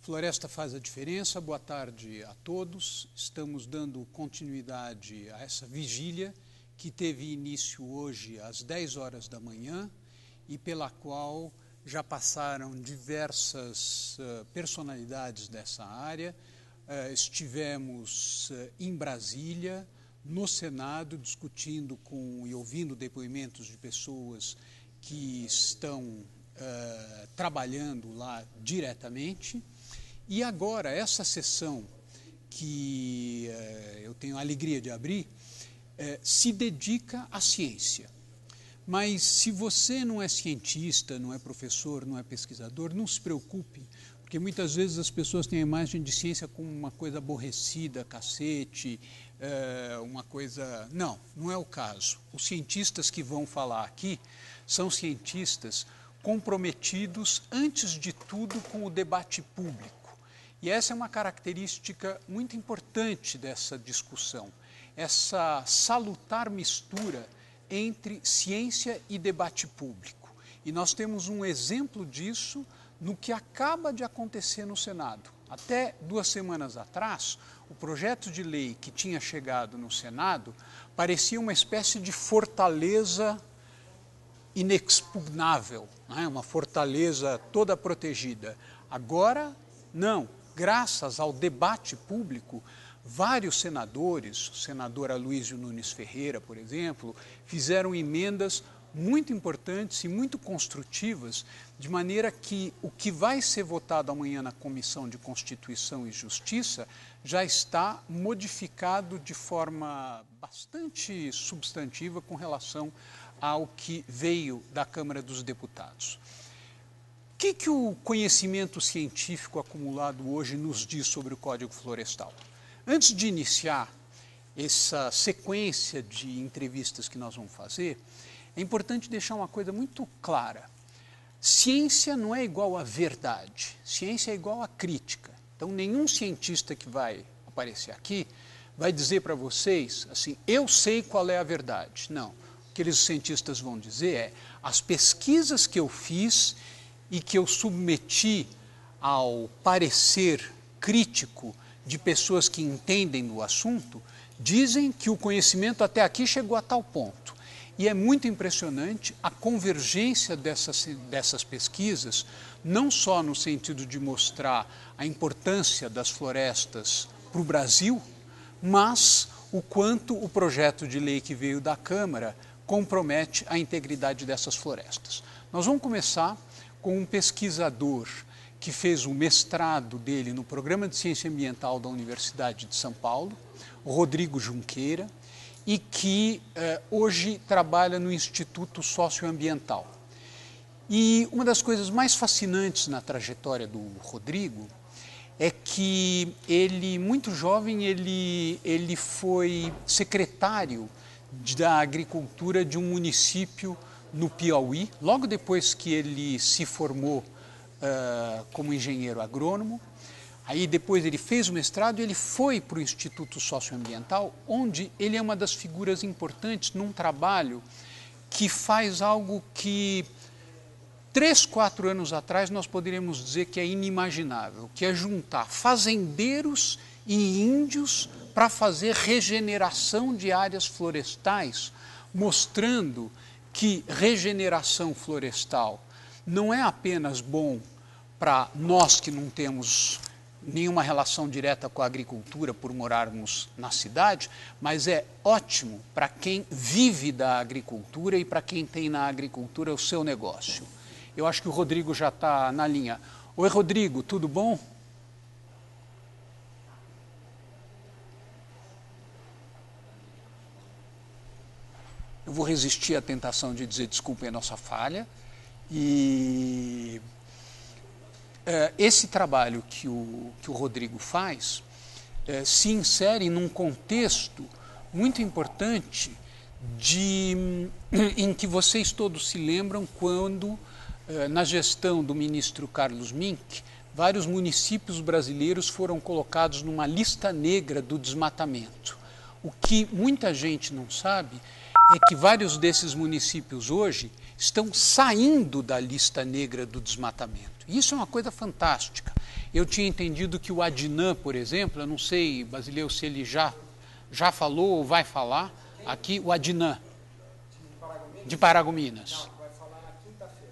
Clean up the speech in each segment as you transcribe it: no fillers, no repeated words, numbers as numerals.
Floresta faz a diferença. Boa tarde a todos. Estamos dando continuidade a essa vigília que teve início hoje às 10 horas da manhã e pela qual já passaram diversas personalidades dessa área. Estivemos em Brasília, no Senado, discutindo e ouvindo depoimentos de pessoas que estão trabalhando lá diretamente. E agora, essa sessão que eu tenho a alegria de abrir, se dedica à ciência. Mas se você não é cientista, não é professor, não é pesquisador, não se preocupe, porque muitas vezes as pessoas têm a imagem de ciência como uma coisa aborrecida, cacete, uma coisa... Não, não é o caso. Os cientistas que vão falar aqui são cientistas comprometidos, antes de tudo, com o debate público. E essa é uma característica muito importante dessa discussão, essa salutar mistura entre ciência e debate público. E nós temos um exemplo disso no que acaba de acontecer no Senado. Até 2 semanas atrás, o projeto de lei que tinha chegado no Senado parecia uma espécie de fortaleza inexpugnável, né? Uma fortaleza toda protegida. Agora, não. Graças ao debate público, vários senadores, o senador Aloysio Nunes Ferreira, por exemplo, fizeram emendas muito importantes e muito construtivas, de maneira que o que vai ser votado amanhã na Comissão de Constituição e Justiça já está modificado de forma bastante substantiva com relação ao que veio da Câmara dos Deputados. O que o conhecimento científico acumulado hoje nos diz sobre o Código Florestal? Antes de iniciar essa sequência de entrevistas que nós vamos fazer, é importante deixar uma coisa muito clara. Ciência não é igual a verdade, ciência é igual a crítica. Então, nenhum cientista que vai aparecer aqui vai dizer para vocês assim, eu sei qual é a verdade. Não, o que os cientistas vão dizer é, as pesquisas que eu fiz e que eu submeti ao parecer crítico de pessoas que entendem do assunto, dizem que o conhecimento até aqui chegou a tal ponto. E é muito impressionante a convergência dessas pesquisas, não só no sentido de mostrar a importância das florestas para o Brasil, mas o quanto o projeto de lei que veio da Câmara compromete a integridade dessas florestas. Nós vamos começar com um pesquisador que fez o mestrado dele no Programa de Ciência Ambiental da Universidade de São Paulo, o Rodrigo Junqueira, e que hoje trabalha no Instituto Socioambiental. E uma das coisas mais fascinantes na trajetória do Rodrigo é que ele, muito jovem, ele foi secretário da Agricultura de um município no Piauí, logo depois que ele se formou como engenheiro agrônomo. Aí depois ele fez o mestrado e ele foi para o Instituto Socioambiental, onde ele é uma das figuras importantes num trabalho que faz algo que 3, 4 anos atrás nós poderíamos dizer que é inimaginável, que é juntar fazendeiros e índios para fazer regeneração de áreas florestais, mostrando que regeneração florestal não é apenas bom para nós que não temos nenhuma relação direta com a agricultura por morarmos na cidade, mas é ótimo para quem vive da agricultura e para quem tem na agricultura o seu negócio. Eu acho que o Rodrigo já está na linha. Oi, Rodrigo, tudo bom? Eu vou resistir à tentação de dizer desculpem a nossa falha. E esse trabalho que o Rodrigo faz se insere num contexto muito importante em que vocês todos se lembram quando, na gestão do ministro Carlos Mink, vários municípios brasileiros foram colocados numa lista negra do desmatamento. O que muita gente não sabe é que vários desses municípios hoje estão saindo da lista negra do desmatamento. Isso é uma coisa fantástica. Eu tinha entendido que o Adnan, por exemplo, eu não sei, Basileu, se ele já falou ou vai falar, aqui o Adnan, de Paragominas.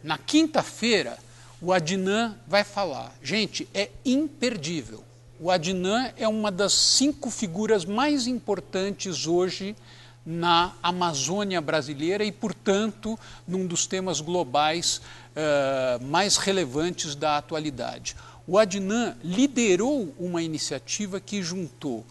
Na quinta-feira, o Adnan vai falar. Gente, é imperdível. O Adnan é uma das 5 figuras mais importantes hoje na Amazônia brasileira e, portanto, num dos temas globais mais relevantes da atualidade. O Adnan liderou uma iniciativa que juntou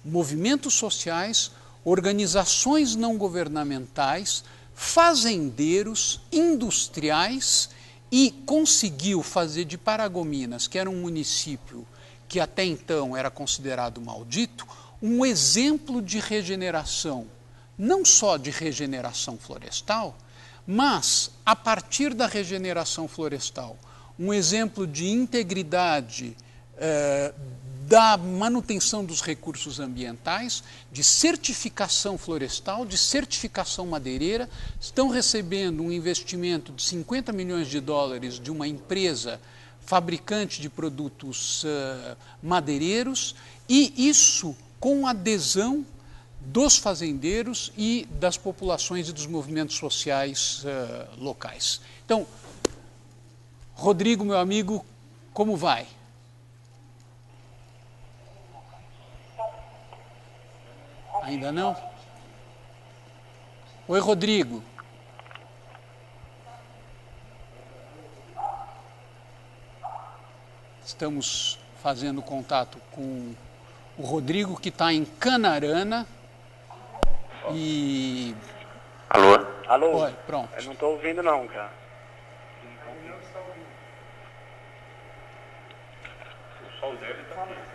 movimentos sociais, organizações não governamentais, fazendeiros, industriais e conseguiu fazer de Paragominas, que era um município que até então era considerado maldito, um exemplo de regeneração, não só de regeneração florestal, mas a partir da regeneração florestal, um exemplo de integridade da manutenção dos recursos ambientais, de certificação florestal, de certificação madeireira. Estão recebendo um investimento de 50 milhões de dólares de uma empresa fabricante de produtos madeireiros, e isso com adesão dos fazendeiros e das populações e dos movimentos sociais locais. Então, Rodrigo, meu amigo, como vai? Ainda não? Oi, Rodrigo. Estamos fazendo contato com o Rodrigo, que está em Canarana. E... Alô? Alô? Oi, pronto. Eu não estou ouvindo não, cara.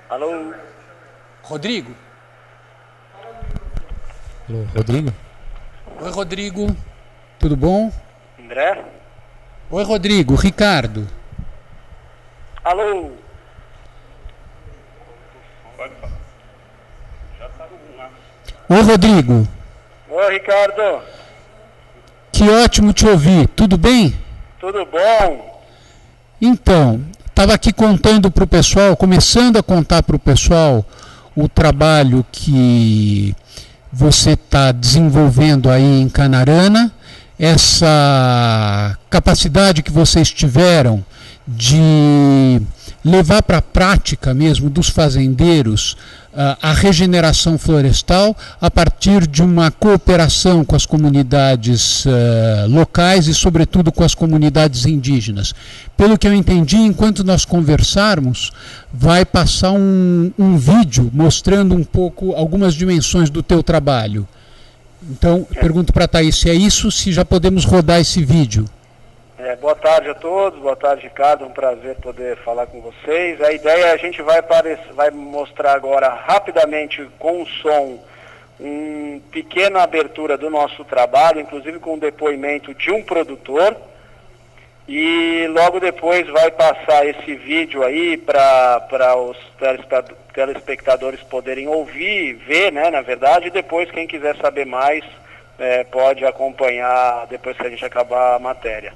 Alô? Rodrigo? Alô, Rodrigo? Oi, Rodrigo. Tudo bom? André? Oi, Rodrigo. Ricardo. Alô? Oi, Rodrigo. Oi, Ricardo. Que ótimo te ouvir. Tudo bem? Tudo bom? Então, estava aqui contando para o pessoal, começando a contar para o pessoal o trabalho que você está desenvolvendo aí em Canarana, essa capacidade que vocês tiveram de levar para a prática mesmo dos fazendeiros a regeneração florestal a partir de uma cooperação com as comunidades locais e, sobretudo, com as comunidades indígenas. Pelo que eu entendi, enquanto nós conversarmos, vai passar um vídeo mostrando um pouco algumas dimensões do teu trabalho. Então, pergunto para a Thaís se é isso, se já podemos rodar esse vídeo. Boa tarde a todos, boa tarde, Ricardo, um prazer poder falar com vocês. A ideia é a gente vai mostrar agora rapidamente com o som uma pequena abertura do nosso trabalho, inclusive com o depoimento de um produtor, e logo depois vai passar esse vídeo aí para os telespectadores poderem ouvir, ver, né, na verdade, e depois quem quiser saber mais pode acompanhar depois que a gente acabar a matéria.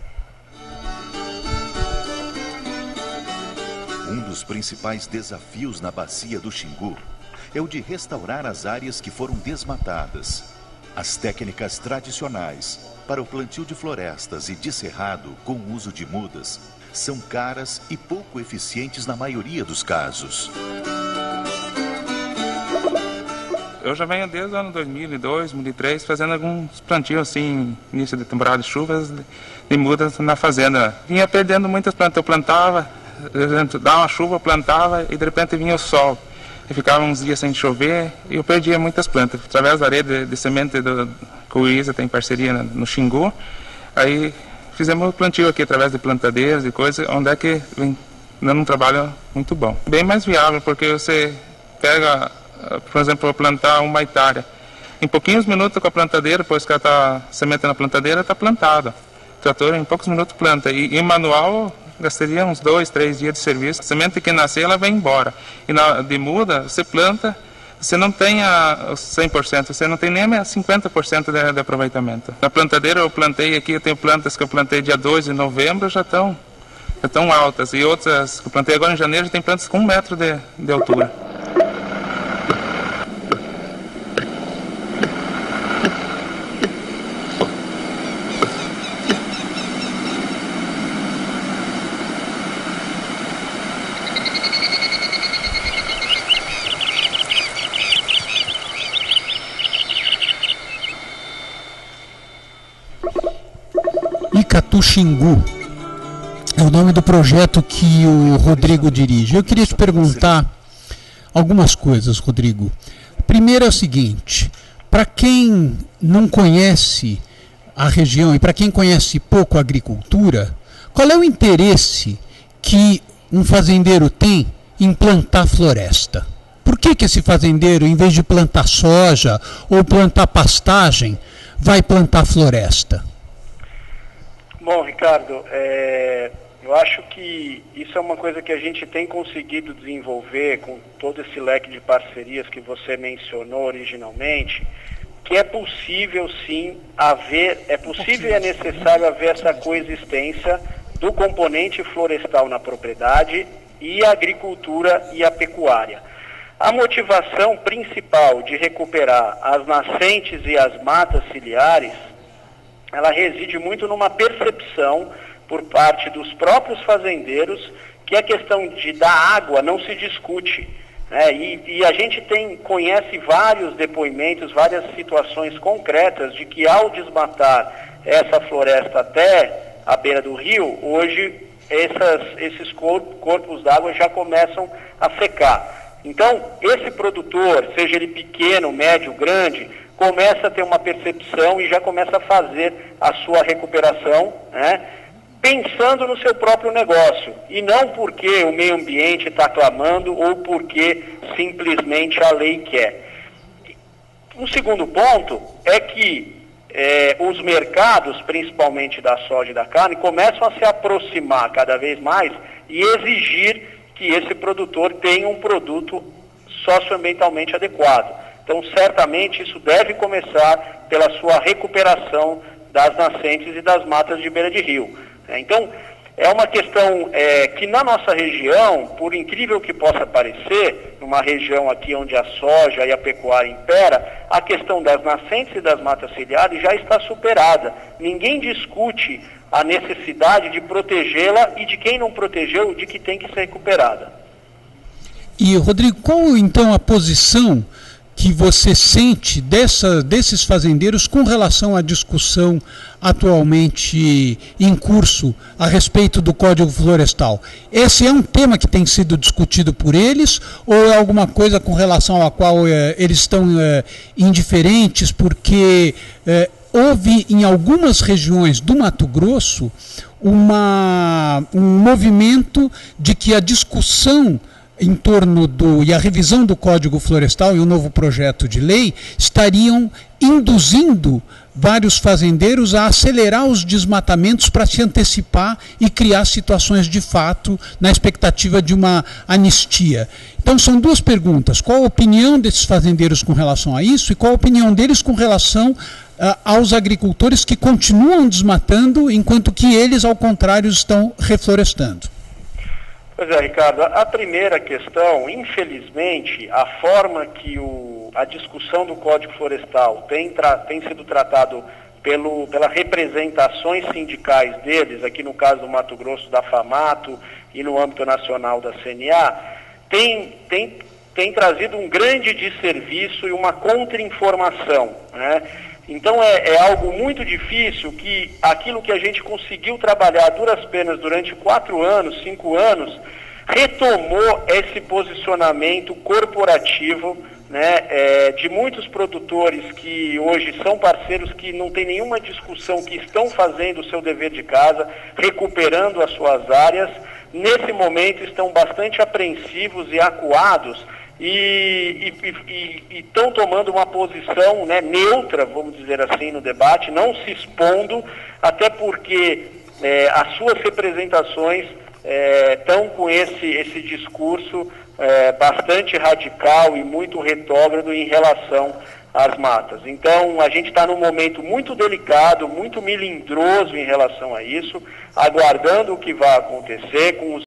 Um dos principais desafios na bacia do Xingu é o de restaurar as áreas que foram desmatadas. As técnicas tradicionais para o plantio de florestas e de cerrado com o uso de mudas são caras e pouco eficientes na maioria dos casos. Eu já venho desde o ano 2002, 2003, fazendo alguns plantios assim, início de temporada de chuvas, de mudas na fazenda. Vinha perdendo muitas plantas, eu plantava, dava uma chuva, eu plantava e de repente vinha o sol. E ficava uns dias sem chover e eu perdia muitas plantas. Através da rede de semente que o ISA tem parceria no Xingu, aí fizemos o plantio aqui através de plantadeiras e coisas, onde é que vem dando um trabalho muito bom. Bem mais viável, porque você pega, por exemplo, plantar uma hectare. Em pouquinhos minutos com a plantadeira, depois que ela está semente na plantadeira, está plantada. O trator em poucos minutos planta. E manual gastaria uns 2, 3 dias de serviço. A semente que nascer, ela vai embora. E de muda, você planta, você não tem os 100%, você não tem nem 50% de aproveitamento. Na plantadeira eu plantei aqui, eu tenho plantas que eu plantei dia 2 de novembro, já estão tão altas. E outras que eu plantei agora em janeiro tem plantas com 1 metro de altura. Icatu Xingu é o nome do projeto que o Rodrigo dirige. Eu queria te perguntar algumas coisas, Rodrigo. Primeiro é o seguinte: para quem não conhece a região e para quem conhece pouco a agricultura, qual é o interesse que um fazendeiro tem em plantar floresta? Por que esse fazendeiro, em vez de plantar soja ou plantar pastagem, vai plantar floresta? Bom, Ricardo, eu acho que isso é uma coisa que a gente tem conseguido desenvolver com todo esse leque de parcerias que você mencionou originalmente, que é possível sim haver, é possível e é necessário haver essa coexistência do componente florestal na propriedade e a agricultura e a pecuária. A motivação principal de recuperar as nascentes e as matas ciliares, ela reside muito numa percepção por parte dos próprios fazendeiros que a questão da água não se discute, né? E a gente conhece vários depoimentos, várias situações concretas de que ao desmatar essa floresta até a beira do rio, hoje esses corpos d'água já começam a secar. Então, esse produtor, seja ele pequeno, médio, grande, começa a ter uma percepção e já começa a fazer a sua recuperação, né, pensando no seu próprio negócio, e não porque o meio ambiente está clamando ou porque simplesmente a lei quer. Um segundo ponto é que os mercados, principalmente da soja e da carne, começam a se aproximar cada vez mais e exigir que esse produtor tenha um produto socioambientalmente adequado. Então, certamente, isso deve começar pela sua recuperação das nascentes e das matas de beira de rio. Então, é uma questão que na nossa região, por incrível que possa parecer, numa região aqui onde a soja e a pecuária impera, a questão das nascentes e das matas ciliares já está superada. Ninguém discute a necessidade de protegê-la e de quem não protegeu, de que tem que ser recuperada. E, Rodrigo, qual então a posição que você sente desses fazendeiros com relação à discussão atualmente em curso a respeito do Código Florestal? Esse é um tema que tem sido discutido por eles ou é alguma coisa com relação à qual eles estão indiferentes porque houve em algumas regiões do Mato Grosso um movimento de que a discussão em torno e a revisão do Código Florestal e o novo projeto de lei estariam induzindo vários fazendeiros a acelerar os desmatamentos para se antecipar e criar situações de fato na expectativa de uma anistia. Então são duas perguntas: qual a opinião desses fazendeiros com relação a isso e qual a opinião deles com relação aos agricultores que continuam desmatando enquanto que eles, ao contrário, estão reflorestando? Pois é, Ricardo, a primeira questão, infelizmente, a forma que a discussão do Código Florestal tem sido tratado pelas representações sindicais deles, aqui no caso do Mato Grosso da FAMATO e no âmbito nacional da CNA, tem trazido um grande desserviço e uma contra-informação, né? Então é algo muito difícil que aquilo que a gente conseguiu trabalhar a duras penas durante 4 anos, 5 anos, retomou esse posicionamento corporativo, né, de muitos produtores que hoje são parceiros que não tem nenhuma discussão, que estão fazendo o seu dever de casa, recuperando as suas áreas, nesse momento estão bastante apreensivos e acuados, e estão tomando uma posição, né, neutra, vamos dizer assim, no debate, não se expondo, até porque as suas representações estão com esse discurso bastante radical e muito retrógrado em relação as matas. Então, a gente está num momento muito delicado, muito melindroso em relação a isso, aguardando o que vai acontecer com os